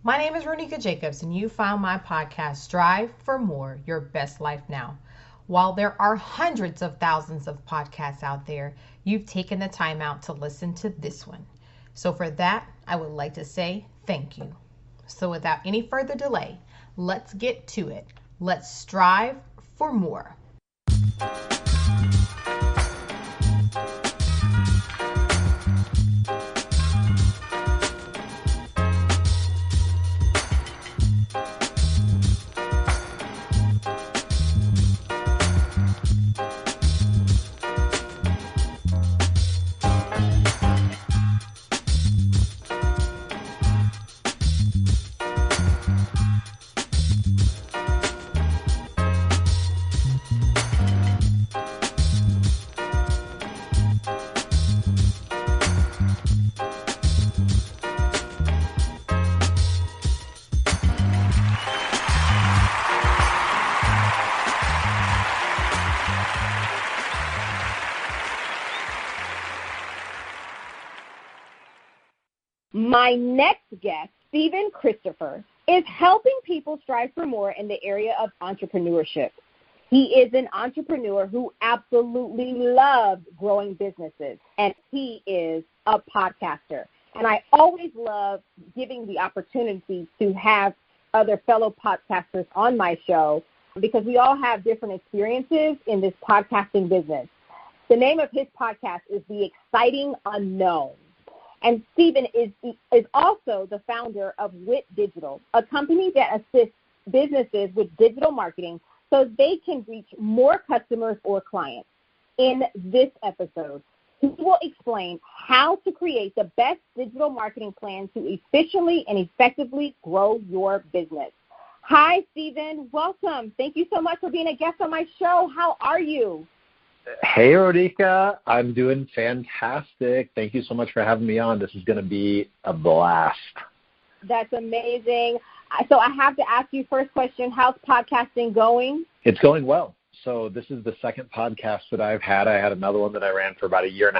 My name is Ronika Jacobs, and you found my podcast, Strive for More, Your Best Life Now. While there are hundreds of thousands of podcasts out there, you've taken the time out to listen to this one. So for that, I would like to say thank you. So without any further delay, let's get to it. Let's strive for more. My next guest, Stephen Christopher, is helping people strive for more in the area of entrepreneurship. He is an entrepreneur who absolutely loves growing businesses, and he is a podcaster. And I always love giving the opportunity to have other fellow podcasters on my show because we all have different experiences in this podcasting business. The name of his podcast is The Exciting Unknown. And Stephen is also the founder of Wit Digital, a company that assists businesses with digital marketing so they can reach more customers or clients. In this episode, he will explain how to create the best digital marketing plan to efficiently and effectively grow your business. Hi, Stephen. Welcome. Thank you so much for being a guest on my show. How are you? Hey, Ronika. I'm doing fantastic. Thank you so much for having me on. This is going to be a blast. That's amazing. So I have to ask you first question, how's podcasting going? It's going well. So this is the second podcast that I've had. I had another one that I ran for about 1.5 years,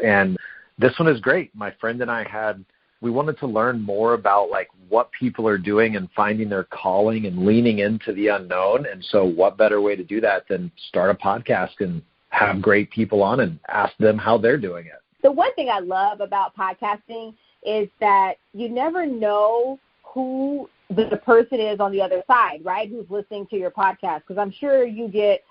and this one is great. My friend and I we wanted to learn more about like what people are doing and finding their calling and leaning into the unknown. And so what better way to do that than start a podcast and have great people on and ask them how they're doing it. The one thing I love about podcasting is that you never know who the person is on the other side, right, who's listening to your podcast. Because I'm sure you get,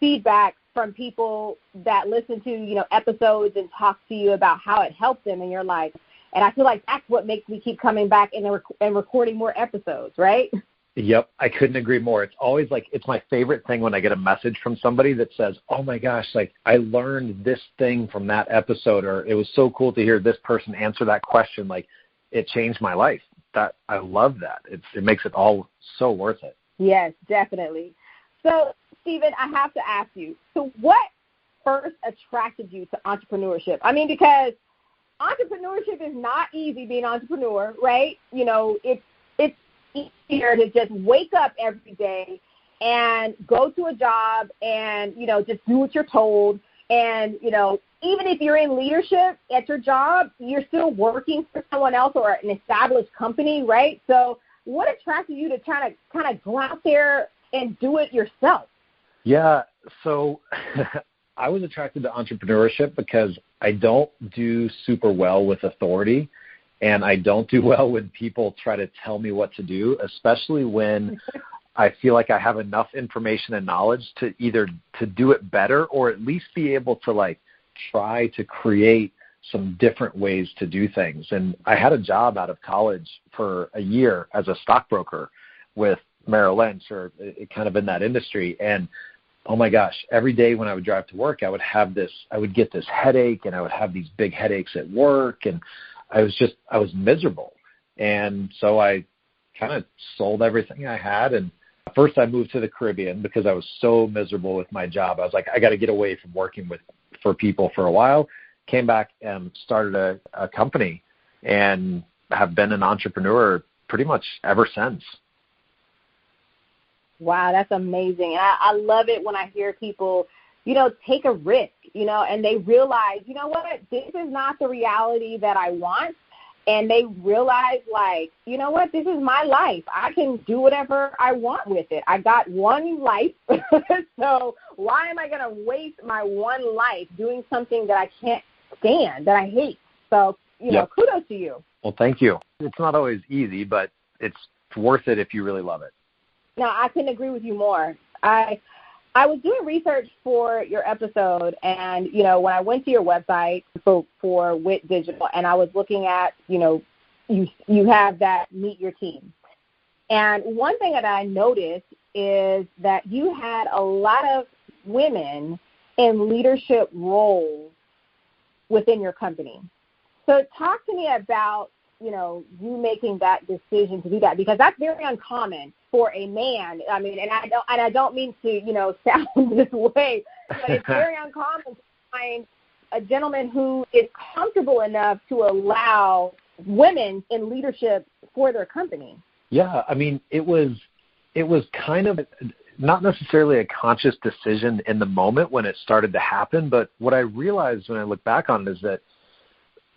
feedback from people that listen to, episodes and talk to you about how it helped them in your life. And I feel like that's what makes me keep coming back and recording more episodes, right? Yep, I couldn't agree more. It's always like, it's my favorite thing when I get a message from somebody that says, oh my gosh, like I learned this thing from that episode, or it was so cool to hear this person answer that question. Like it changed my life. I love that. It makes it all so worth it. Yes, definitely. So Stephen, I have to ask you, so what first attracted you to entrepreneurship? I mean, because entrepreneurship is not easy being an entrepreneur, right? It's easier to just wake up every day and go to a job and, just do what you're told. And, even if you're in leadership at your job, you're still working for someone else or an established company, right? So what attracted you to kind of go out there and do it yourself? Yeah, so I was attracted to entrepreneurship because I don't do super well with authority. And I don't do well when people try to tell me what to do, especially when I feel like I have enough information and knowledge to either to do it better or at least be able to like try to create some different ways to do things. And I had a job out of college for 1 year as a stockbroker with Merrill Lynch or kind of in that industry. And oh my gosh, every day when I would drive to work, I would get this headache and I would have these big headaches at work. And I was miserable. And so I kind of sold everything I had. And first I moved to the Caribbean because I was so miserable with my job. I was like, I got to get away from working for people for a while. Came back and started a company and have been an entrepreneur pretty much ever since. Wow, that's amazing. I love it when I hear people, take a risk, and they realize, you know what, this is not the reality that I want, and they realize, like, you know what, this is my life. I can do whatever I want with it. I got one life, so why am I going to waste my one life doing something that I can't stand, that I hate? So, you know, kudos to you. Well, thank you. It's not always easy, but it's worth it if you really love it. No, I couldn't agree with you more. I was doing research for your episode, and, you know, when I went to your website for WIT Digital, and I was looking at, you know, you have that Meet Your Team. And one thing that I noticed is that you had a lot of women in leadership roles within your company. So talk to me about, you know, you making that decision to do that, because that's very uncommon for a man. I mean, and I don't mean to, you know, sound this way, but it's very uncommon to find a gentleman who is comfortable enough to allow women in leadership for their company. Yeah, I mean, it was kind of not necessarily a conscious decision in the moment when it started to happen, but what I realized when I look back on it is that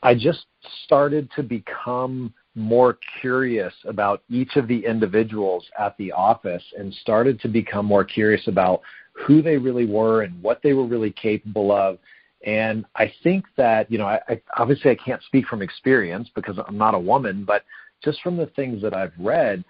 I just started to become more curious about each of the individuals at the office and started to become more curious about who they really were and what they were really capable of. And I think that, you know, I obviously I can't speak from experience because I'm not a woman, but just from the things that I've read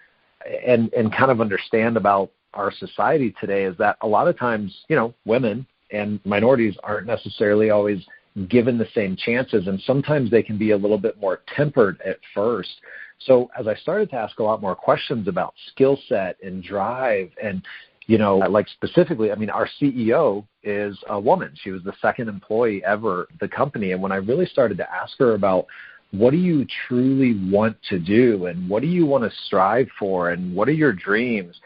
and kind of understand about our society today is that a lot of times, you know, women and minorities aren't necessarily always given the same chances, and sometimes they can be a little bit more tempered at first. So as I started to ask a lot more questions about skill set and drive and, you know, like specifically, I mean, our CEO is a woman. She was the second employee ever at the company. And when I really started to ask her about what do you truly want to do and what do you want to strive for and what are your dreams,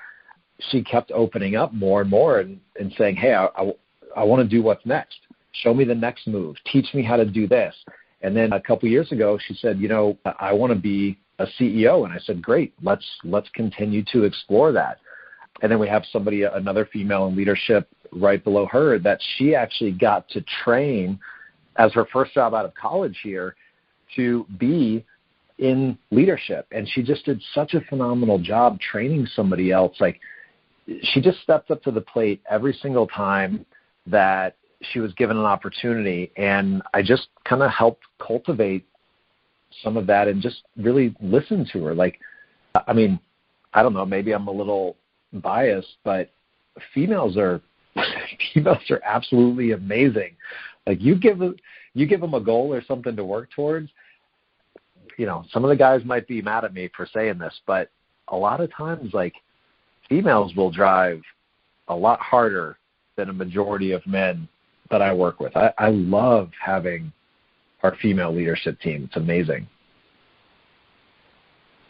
she kept opening up more and more and saying, hey, I want to do what's next. Show me the next move. Teach me how to do this. And then a couple years ago, she said, you know, I want to be a CEO. And I said, great, let's continue to explore that. And then we have another female in leadership right below her that she actually got to train as her first job out of college here to be in leadership. And she just did such a phenomenal job training somebody else. Like, she just stepped up to the plate every single time that she was given an opportunity, and I just kind of helped cultivate some of that and just really listen to her. Like, I mean, I don't know, maybe I'm a little biased, but females are absolutely amazing. Like, you give them a goal or something to work towards. You know, some of the guys might be mad at me for saying this, but a lot of times, like, females will drive a lot harder than a majority of men that I work with. I love having our female leadership team. It's amazing.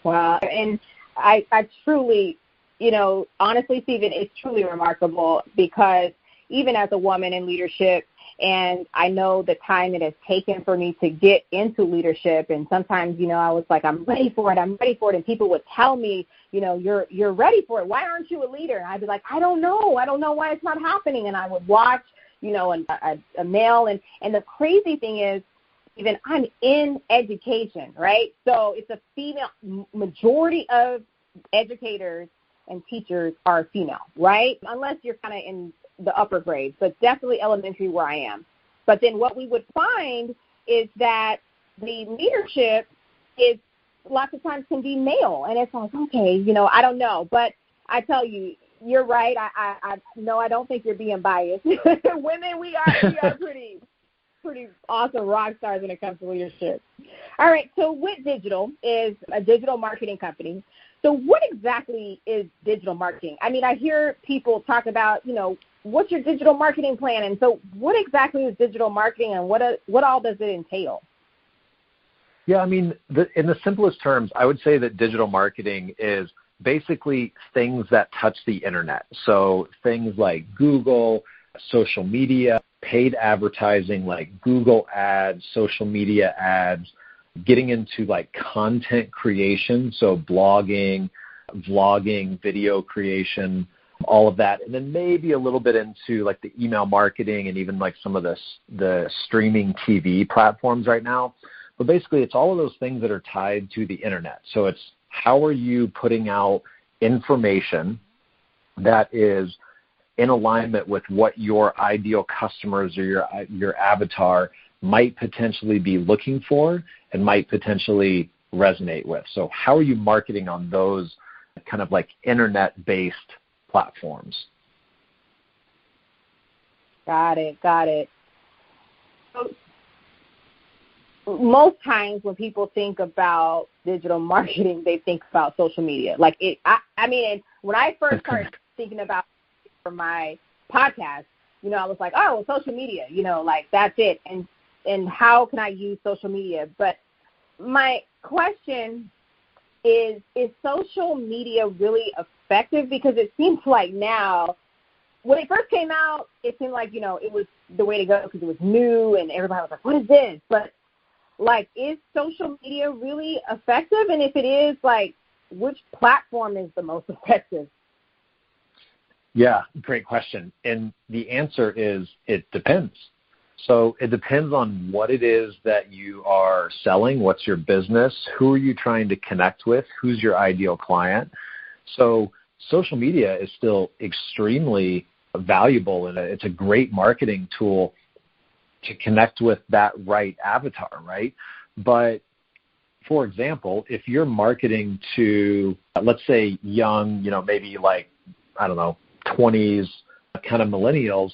Wow. And I truly, you know, honestly, Stephen, it's truly remarkable because even as a woman in leadership, and I know the time it has taken for me to get into leadership, and sometimes, you know, I was like, I'm ready for it, and people would tell me, you know, you're ready for it. Why aren't you a leader? And I'd be like, I don't know why it's not happening. And I would watch, you know, a male, and the crazy thing is, even I'm in education, right? So it's a female, majority of educators and teachers are female, right? Unless you're kind of in the upper grades, but definitely elementary where I am. But then what we would find is that the leadership is lots of times can be male. And it's like, okay, you know, I don't know. But I tell you, you're right. I don't think you're being biased. Women, we are pretty awesome rock stars when it comes to leadership. All right, so WIT Digital is a digital marketing company. So what exactly is digital marketing? I mean, I hear people talk about, you know, what's your digital marketing plan? And so what exactly is digital marketing, and what all does it entail? Yeah, I mean, in the simplest terms, I would say that digital marketing is basically things that touch the internet. So things like Google, social media, paid advertising like Google ads, social media ads, getting into like content creation, so blogging, vlogging, video creation, all of that. And then maybe a little bit into like the email marketing and even like some of the streaming TV platforms right now. But basically, it's all of those things that are tied to the internet. So it's how are you putting out information that is in alignment with what your ideal customers or your avatar might potentially be looking for and might potentially resonate with. So how are you marketing on those kind of like internet-based platforms? Got it. So most times when people think about digital marketing, they think about social media. Like when I first started thinking about it for my podcast, I was like, oh, social media, like that's it. And how can I use social media? But my question is social media really effective? Because it seems like now, when it first came out, it seemed like, it was the way to go because it was new and everybody was like, what is this? But, is social media really effective? And if it is, which platform is the most effective? Yeah, great question. And the answer is it depends. So it depends on what it is that you are selling, what's your business, who are you trying to connect with, who's your ideal client. So social media is still extremely valuable, and it's a great marketing tool to connect with that right avatar, right? But for example, if you're marketing to, let's say, young, maybe 20s kind of millennials,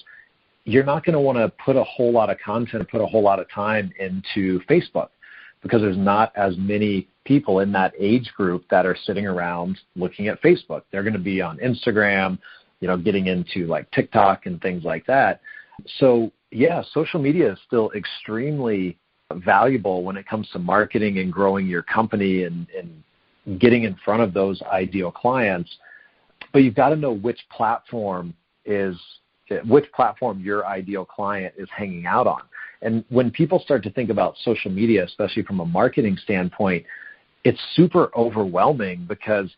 you're not going to want to put a whole lot of content, put a whole lot of time into Facebook because there's not as many people in that age group that are sitting around looking at Facebook. They're going to be on Instagram, getting into TikTok and things like that. So yeah, social media is still extremely valuable when it comes to marketing and growing your company and getting in front of those ideal clients. But you've got to know which platform your ideal client is hanging out on. And when people start to think about social media, especially from a marketing standpoint, it's super overwhelming because,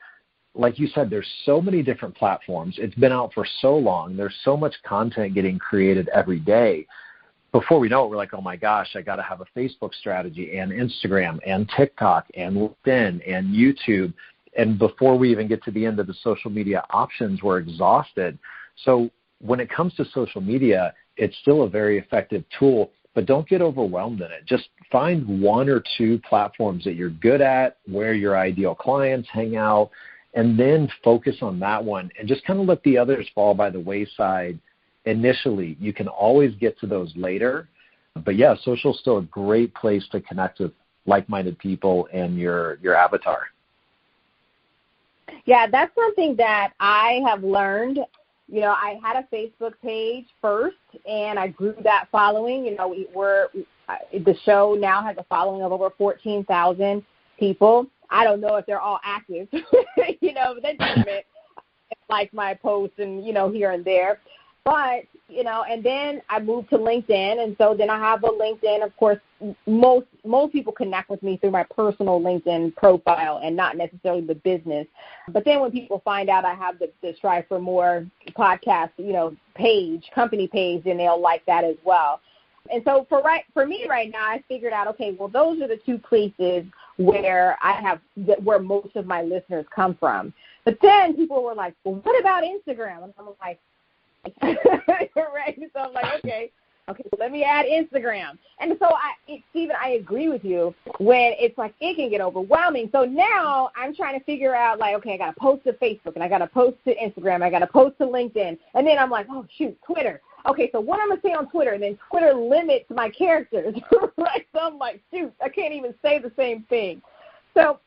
like you said, there's so many different platforms. It's been out for so long. There's so much content getting created every day. Before we know it, we're like, oh my gosh, I got to have a Facebook strategy and Instagram and TikTok and LinkedIn and YouTube. And before we even get to the end of the social media options, we're exhausted. So when it comes to social media, it's still a very effective tool, but don't get overwhelmed in it. Just find one or two platforms that you're good at, where your ideal clients hang out, and then focus on that one and just kind of let the others fall by the wayside initially. You can always get to those later. But yeah, social is still a great place to connect with like-minded people and your avatar. Yeah, that's something that I have learned. I had a Facebook page first, and I grew that following. The show now has a following of over 14,000 people. I don't know if they're all active, but they do like my posts and, here and there. But, and then I moved to LinkedIn, and so then I have a LinkedIn. Of course, most people connect with me through my personal LinkedIn profile and not necessarily the business. But then when people find out I have the Strive for More podcast, page, company page, then they'll like that as well. And so for me right now, I figured out, okay, well, those are the two places where where most of my listeners come from. But then people were like, well, what about Instagram? And I'm like, right. So I'm like, okay, well, let me add Instagram. And so Stephen, I agree with you when it's like it can get overwhelming. So now I'm trying to figure out okay, I got to post to Facebook and I got to post to Instagram. I got to post to LinkedIn. And then I'm like, oh, shoot, Twitter. Okay, so what I'm going to say on Twitter, and then Twitter limits my characters, right? So I'm like, shoot, I can't even say the same thing. So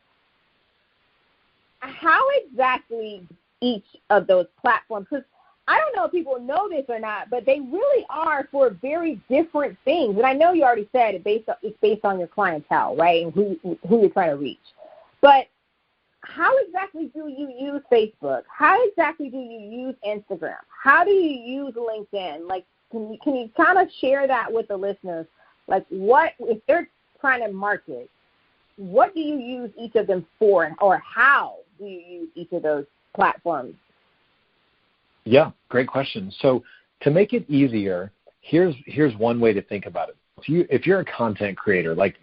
how exactly each of those platforms, because I don't know if people know this or not, but they really are for very different things. And I know you already said it's based on your clientele, right, and who you're trying to reach. But how exactly do you use Facebook? How exactly do you use Instagram? How do you use LinkedIn? Can you kind of share that with the listeners? What if they're trying to market? What do you use each of them for, or how do you use each of those platforms? Yeah, great question. So to make it easier, here's one way to think about it. If you're a content creator, like,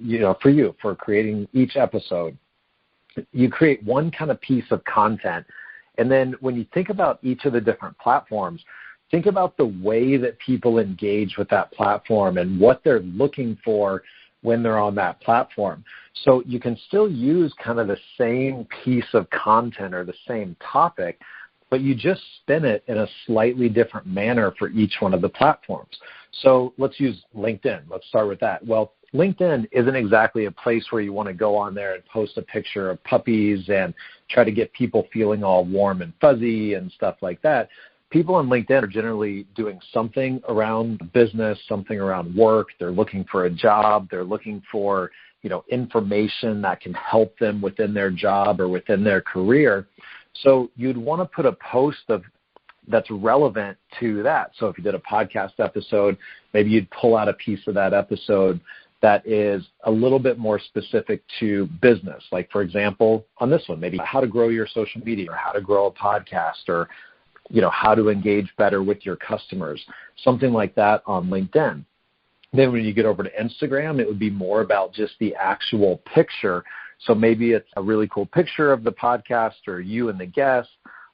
for creating each episode, you create one kind of piece of content. And then when you think about each of the different platforms, think about the way that people engage with that platform and what they're looking for when they're on that platform. So you can still use kind of the same piece of content or the same topic, but you just spin it in a slightly different manner for each one of the platforms. So let's use LinkedIn. Let's start with that. Well, LinkedIn isn't exactly a place where you want to go on there and post a picture of puppies and try to get people feeling all warm and fuzzy and stuff like that. People on LinkedIn are generally doing something around business, something around work. They're looking for a job. They're looking for, information that can help them within their job or within their career. So you'd want to put a post that's relevant to that. So if you did a podcast episode, maybe you'd pull out a piece of that episode that is a little bit more specific to business. Like, for example, on this one, maybe how to grow your social media or how to grow a podcast or, how to engage better with your customers, something like that on LinkedIn. Then when you get over to Instagram, it would be more about just the actual picture. So maybe it's a really cool picture of the podcast or you and the guest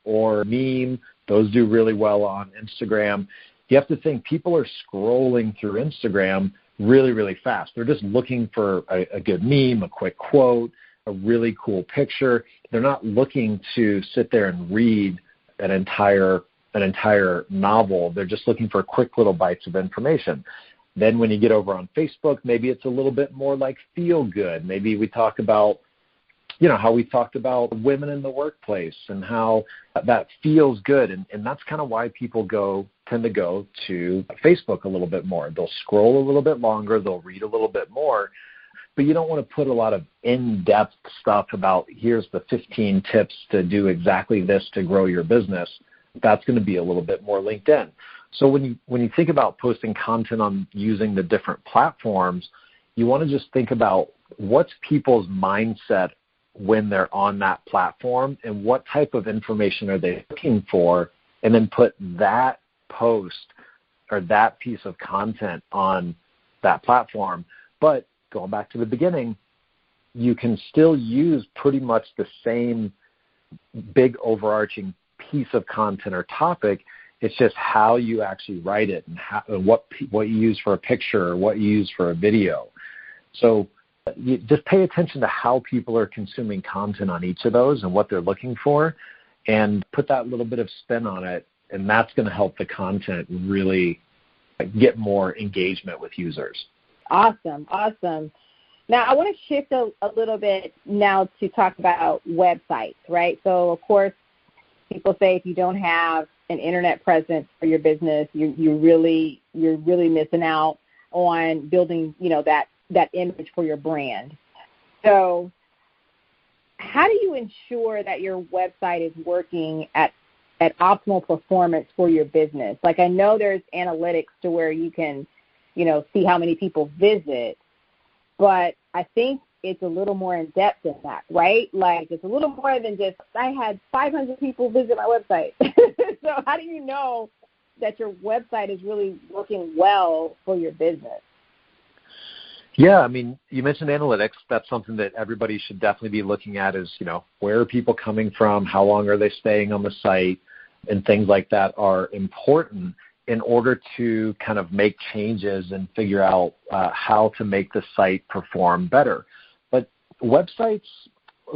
or meme. Those do really well on Instagram. You have to think people are scrolling through Instagram really, really fast. They're just looking for a good meme, a quick quote, a really cool picture. They're not looking to sit there and read an entire novel. They're just looking for quick little bites of information. Then when you get over on Facebook, maybe it's a little bit more like feel good. Maybe we talk about, how we talked about women in the workplace and how that feels good. And that's kind of why people tend to go to Facebook a little bit more. They'll scroll a little bit longer. They'll read a little bit more. But you don't want to put a lot of in-depth stuff about here's the 15 tips to do exactly this to grow your business. That's going to be a little bit more LinkedIn. So when you think about posting content on using the different platforms, you want to just think about what's people's mindset when they're on that platform and what type of information are they looking for, and then put that post or that piece of content on that platform. But going back to the beginning, you can still use pretty much the same big overarching piece of content or topic. It's just how you actually write it and what you use for a picture or what you use for a video. So you just pay attention to how people are consuming content on each of those and what they're looking for, and put that little bit of spin on it, and that's going to help the content really get more engagement with users. Awesome. Now, I want to shift a little bit now to talk about websites, right? So, of course, people say if you don't have an internet presence for your business, you're really missing out on building, that image for your brand. So how do you ensure that your website is working at optimal performance for your business? Like, I know there's analytics to where you can, see how many people visit, but I think it's a little more in depth than that, right? Like, it's a little more than just, I had 500 people visit my website. So how do you know that your website is really working well for your business? Yeah, I mean, you mentioned analytics. That's something that everybody should definitely be looking at is, where are people coming from? How long are they staying on the site? And things like that are important in order to kind of make changes and figure out how to make the site perform better. But websites,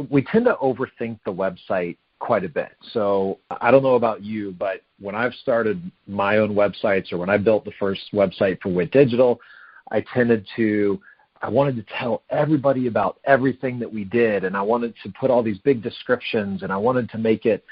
we tend to overthink the website quite a bit. So I don't know about you, but when I've started my own websites or when I built the first website for Wit Digital, I wanted to tell everybody about everything that we did, and I wanted to put all these big descriptions, and I wanted to make it,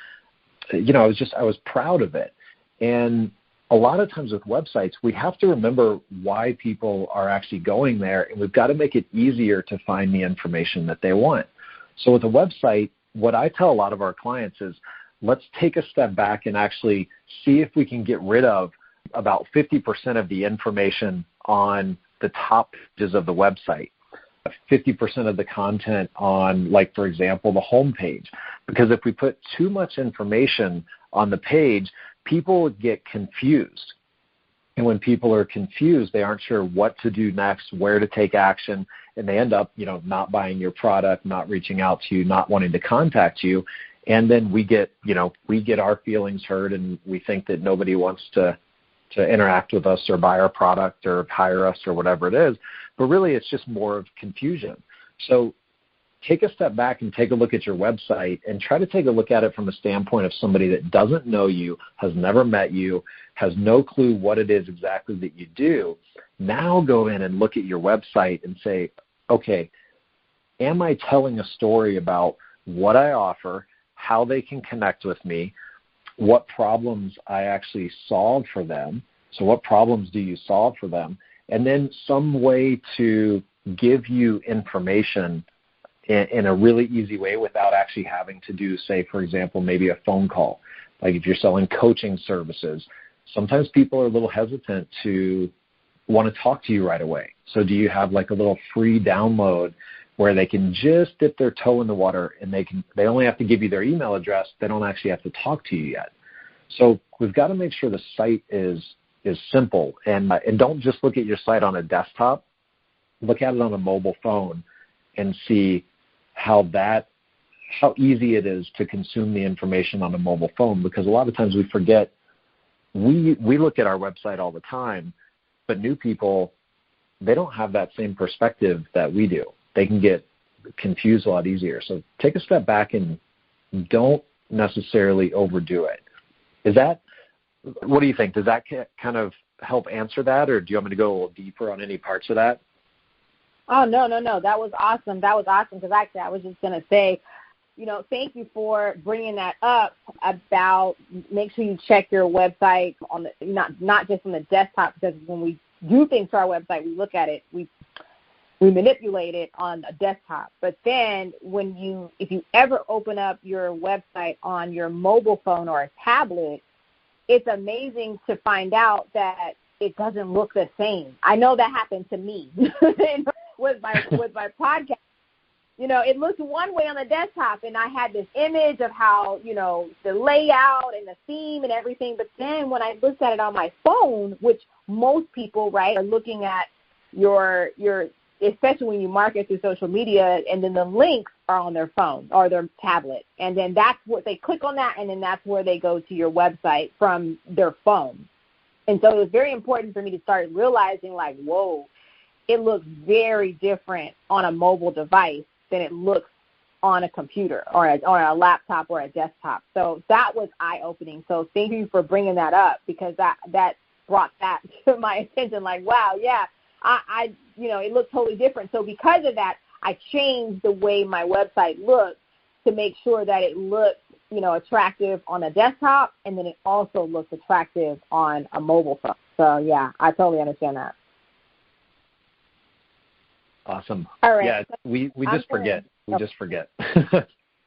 I was proud of it. And a lot of times with websites, we have to remember why people are actually going there, and we've got to make it easier to find the information that they want. So with a website, what I tell a lot of our clients is, let's take a step back and actually see if we can get rid of about 50% of the information on the top pages of the website, 50% of the content on, like, for example, the home page. Because if we put too much information on the page, people get confused. And when people are confused, they aren't sure what to do next, where to take action, and they end up, not buying your product, not reaching out to you, not wanting to contact you. And then we get our feelings hurt, and we think that nobody wants to interact with us or buy our product or hire us or whatever it is. But really, it's just more of confusion. So take a step back and take a look at your website and try to take a look at it from a standpoint of somebody that doesn't know you, has never met you, has no clue what it is exactly that you do. Now go in and look at your website and say, okay, am I telling a story about what I offer, how they can connect with me, what problems I actually solve for them? So what problems do you solve for them? And then some way to give you information in a really easy way without actually having to do, say, for example, maybe a phone call. Like if you're selling coaching services, sometimes people are a little hesitant to want to talk to you right away. So do you have like a little free download where they can just dip their toe in the water and they only have to give you their email address. They don't actually have to talk to you yet. So we've got to make sure the site is simple, and don't just look at your site on a desktop. Look at it on a mobile phone and see how easy it is to consume the information on a mobile phone, because a lot of times we forget. We look at our website all the time, but new people, they don't have that same perspective that we do. They can get confused a lot easier. So take a step back and don't necessarily overdo it. What do you think? Does that kind of help answer that, or do you want me to go a little deeper on any parts of that? Oh, no. That was awesome. Because actually I was just going to say, thank you for bringing that up about make sure you check your website on the not just on the desktop, because when we do things to our website, we look at it, we manipulate it on a desktop. But then if you ever open up your website on your mobile phone or a tablet, it's amazing to find out that it doesn't look the same. I know that happened to me with my podcast. It looked one way on the desktop, and I had this image of how, the layout and the theme and everything. But then when I looked at it on my phone, which most people, right, are looking at your especially when you market through social media, and then the links are on their phone or their tablet. And then that's what they click on that, and then that's where they go to your website from their phone. And so it was very important for me to start realizing, like, whoa, it looks very different on a mobile device than it looks on a computer or a laptop or a desktop. So that was eye-opening. So thank you for bringing that up, because that brought that to my attention. Like, wow, yeah, I it looked totally different. So because of that, I changed the way my website looked to make sure that it looked, attractive on a desktop, and then it also looks attractive on a mobile phone. So yeah, I totally understand that. Awesome. All right. Yeah, we just forget. We just forget.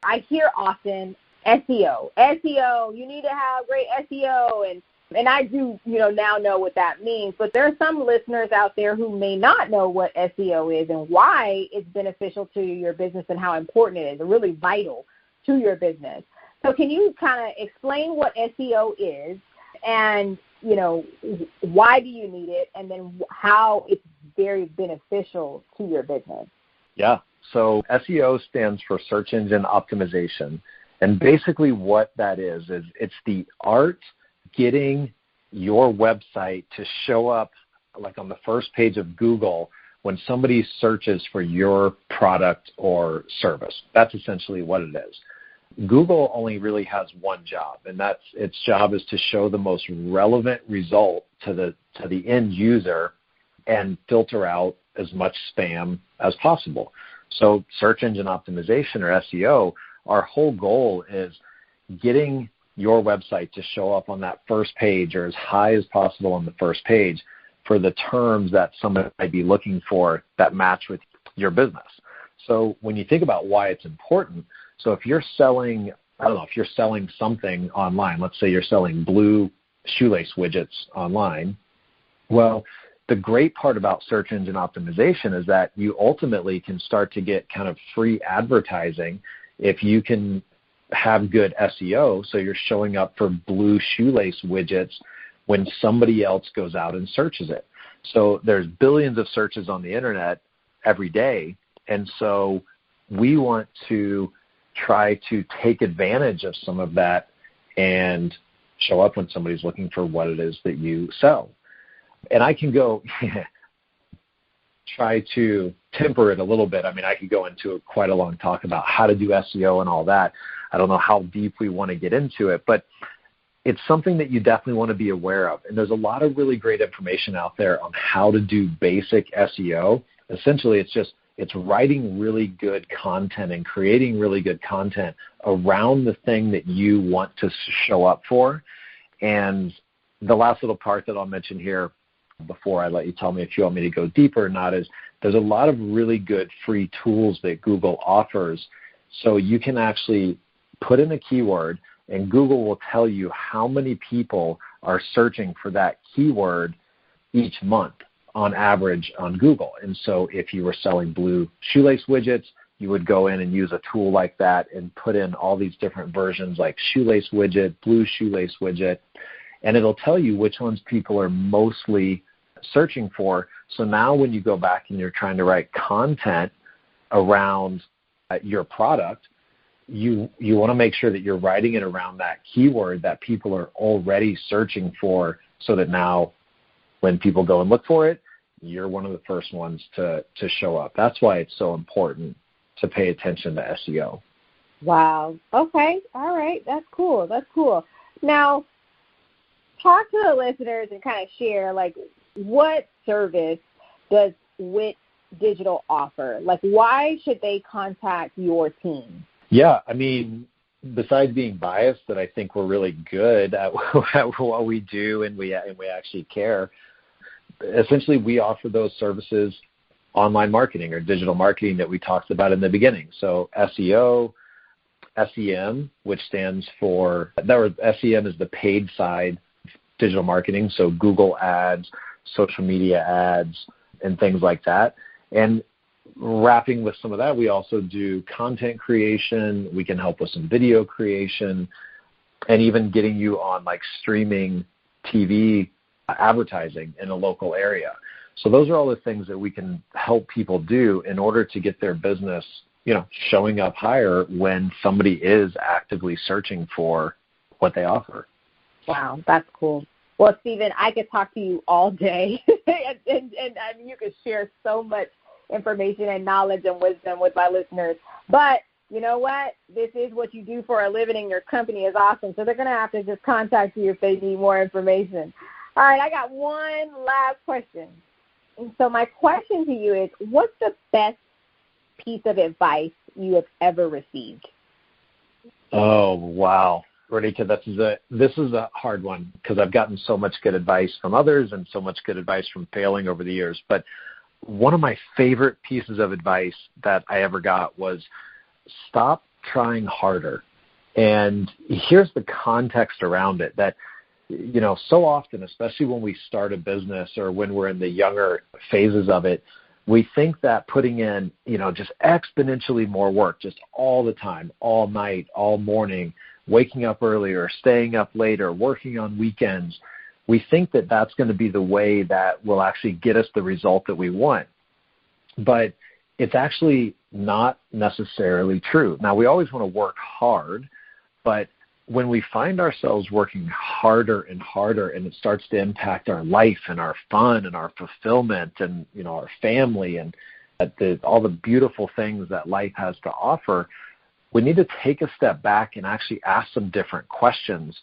I hear often SEO. SEO, you need to have great SEO, and I do, now know what that means. But there are some listeners out there who may not know what SEO is and why it's beneficial to your business and how important it is, and really vital to your business. So can you kind of explain what SEO is, and, why do you need it, and then how it's very beneficial to your business? Yeah. So SEO stands for search engine optimization. And basically what that is it's the art getting your website to show up like on the first page of Google when somebody searches for your product or service. That's essentially what it is. Google only really has one job, and that's its job is to show the most relevant result to the end user and filter out as much spam as possible. So search engine optimization, or SEO, our whole goal is getting your website to show up on that first page, or as high as possible on the first page, for the terms that somebody might be looking for that match with your business. So when you think about why it's important, so if you're selling, if you're selling something online, let's say you're selling blue shoelace widgets online, well, the great part about search engine optimization is that you ultimately can start to get kind of free advertising if you can have good SEO. So you're showing up for blue shoelace widgets when somebody else goes out and searches it. So there's billions of searches on the internet every day. And so we want to try to take advantage of some of that and show up when somebody's looking for what it is that you sell. And I can go try to temper it a little bit. I mean, I could go into quite a long talk about how to do SEO and all that. I don't know how deep we want to get into it, but it's something that you definitely want to be aware of. And there's a lot of really great information out there on how to do basic SEO. Essentially, it's writing really good content and creating really good content around the thing that you want to show up for. And the last little part that I'll mention here before I let you tell me if you want me to go deeper or not is there's a lot of really good free tools that Google offers. So you can actually put in a keyword and Google will tell you how many people are searching for that keyword each month on average on Google. And so if you were selling blue shoelace widgets, you would go in and use a tool like that and put in all these different versions like shoelace widget, blue shoelace widget, and it'll tell you which ones people are mostly searching for. So now when you go back and you're trying to write content around your product, you want to make sure that you're writing it around that keyword that people are already searching for, so that now when people go and look for it, you're one of the first ones to show up. That's why it's so important to pay attention to SEO. Wow. Okay. All right. That's cool. Now, talk to the listeners and kind of share, like, what service does WIT Digital offer? Like, why should they contact your team? Yeah, I mean, besides being biased that I think we're really good at what we do and we actually care, essentially we offer those services, online marketing or digital marketing that we talked about in the beginning. So SEO, SEM, which stands for, SEM is the paid side of digital marketing, so Google ads, social media ads, and things like that. And wrapping with some of that, we also do content creation. We can help with some video creation and even getting you on like streaming TV advertising in a local area. So those are all the things that we can help people do in order to get their business, showing up higher when somebody is actively searching for what they offer. Wow, that's cool. Well, Stephen, I could talk to you all day, and you could share so much information and knowledge and wisdom with my listeners. But you know what? This is what you do for a living, and your company is awesome. So they're going to have to just contact you if they need more information. All right, I got one last question. And so my question to you is, what's the best piece of advice you have ever received? Oh, wow. Renika, this is a hard one because I've gotten so much good advice from others and so much good advice from failing over the years. But one of my favorite pieces of advice that I ever got was stop trying harder. And here's the context around it, that so often, especially when we start a business or when we're in the younger phases of it, we think that putting in, just exponentially more work, just all the time, all night, all morning, waking up earlier, staying up later, working on weekends, we think that that's going to be the way that will actually get us the result that we want. But it's actually not necessarily true. Now, we always want to work hard, but when we find ourselves working harder and harder and it starts to impact our life and our fun and our fulfillment and, our family and all the beautiful things that life has to offer, we need to take a step back and actually ask some different questions.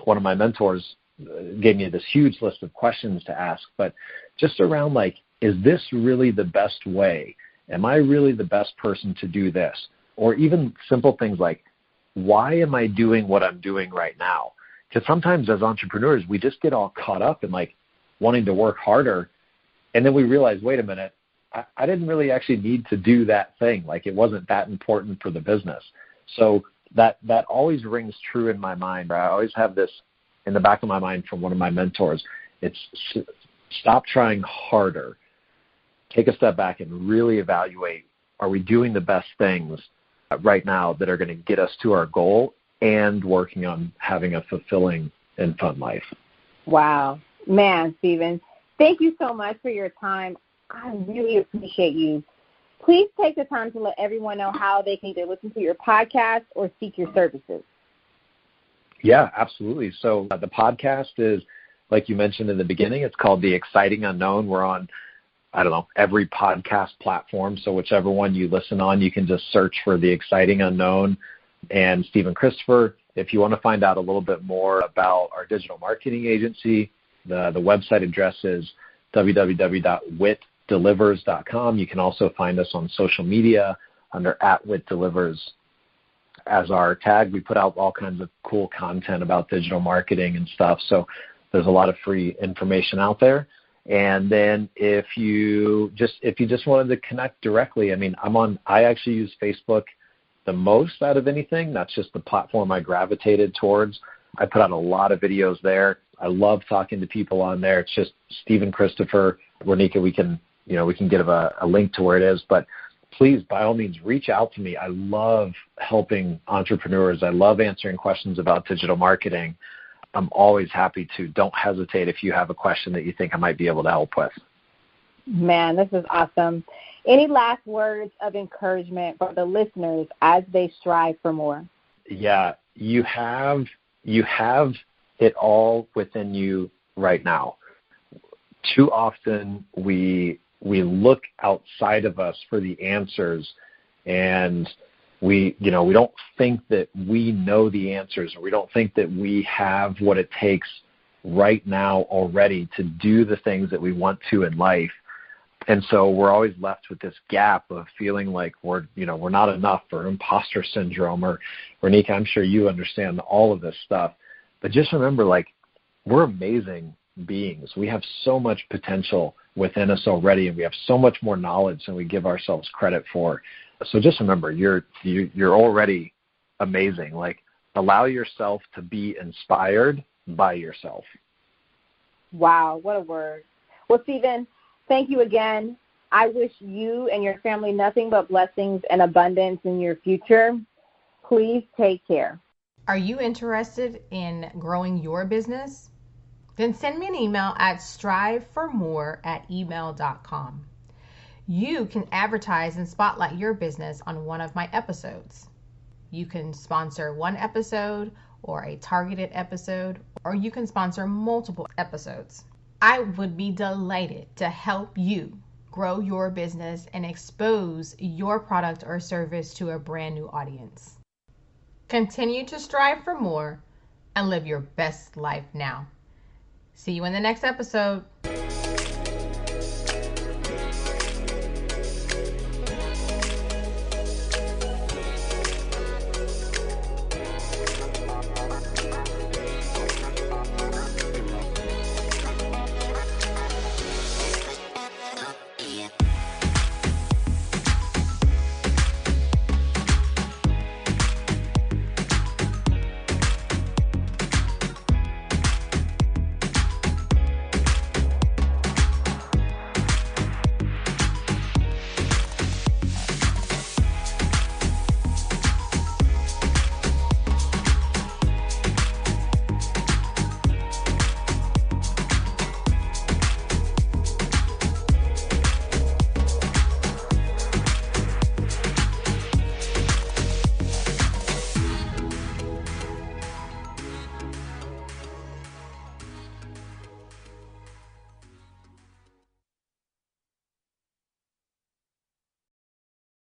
One of my mentors gave me this huge list of questions to ask, but just around like, is this really the best way? Am I really the best person to do this? Or even simple things like, why am I doing what I'm doing right now? Because sometimes as entrepreneurs, we just get all caught up in like wanting to work harder. And then we realize, wait a minute, I didn't really actually need to do that thing. Like it wasn't that important for the business. So that always rings true in my mind. I always have this in the back of my mind from one of my mentors. It's stop trying harder. Take a step back and really evaluate, are we doing the best things right now that are going to get us to our goal and working on having a fulfilling and fun life? Wow. Man, Stephen, thank you so much for your time. I really appreciate you. Please take the time to let everyone know how they can either listen to your podcast or seek your services. Yeah, absolutely. So the podcast is, like you mentioned in the beginning, it's called The Exciting Unknown. We're on, every podcast platform. So whichever one you listen on, you can just search for The Exciting Unknown and Stephen Christopher. If you want to find out a little bit more about our digital marketing agency, the website address is www.witdelivers.com. You can also find us on social media under @witdelivers as our tag. We put out all kinds of cool content about digital marketing and stuff. So there's a lot of free information out there. And then if you just wanted to connect directly, I actually use Facebook the most out of anything. That's just the platform I gravitated towards. I put out a lot of videos there. I love talking to people on there. It's just Stephen Christopher. Ronika, we can give a link to where it is, but please, by all means, reach out to me. I love helping entrepreneurs. I love answering questions about digital marketing. I'm always happy to. Don't hesitate if you have a question that you think I might be able to help with. Man, this is awesome. Any last words of encouragement for the listeners as they strive for more? Yeah, you have it all within you right now. Too often we look outside of us for the answers, and we don't think that we know the answers, or we don't think that we have what it takes right now already to do the things that we want to in life. And so we're always left with this gap of feeling like we're not enough, or imposter syndrome, or Ronika, I'm sure you understand all of this stuff. But just remember, we're amazing beings. We have so much potential within us already, and we have so much more knowledge than we give ourselves credit for. So just remember, you're already amazing. Allow yourself to be inspired by yourself. Wow, what a word. Well, Stephen, thank you again. I wish you and your family nothing but blessings and abundance in your future. Please take care. Are you interested in growing your business? Then send me an email at striveformore@email.com. You can advertise and spotlight your business on one of my episodes. You can sponsor one episode or a targeted episode, or you can sponsor multiple episodes. I would be delighted to help you grow your business and expose your product or service to a brand new audience. Continue to strive for more and live your best life now. See you in the next episode.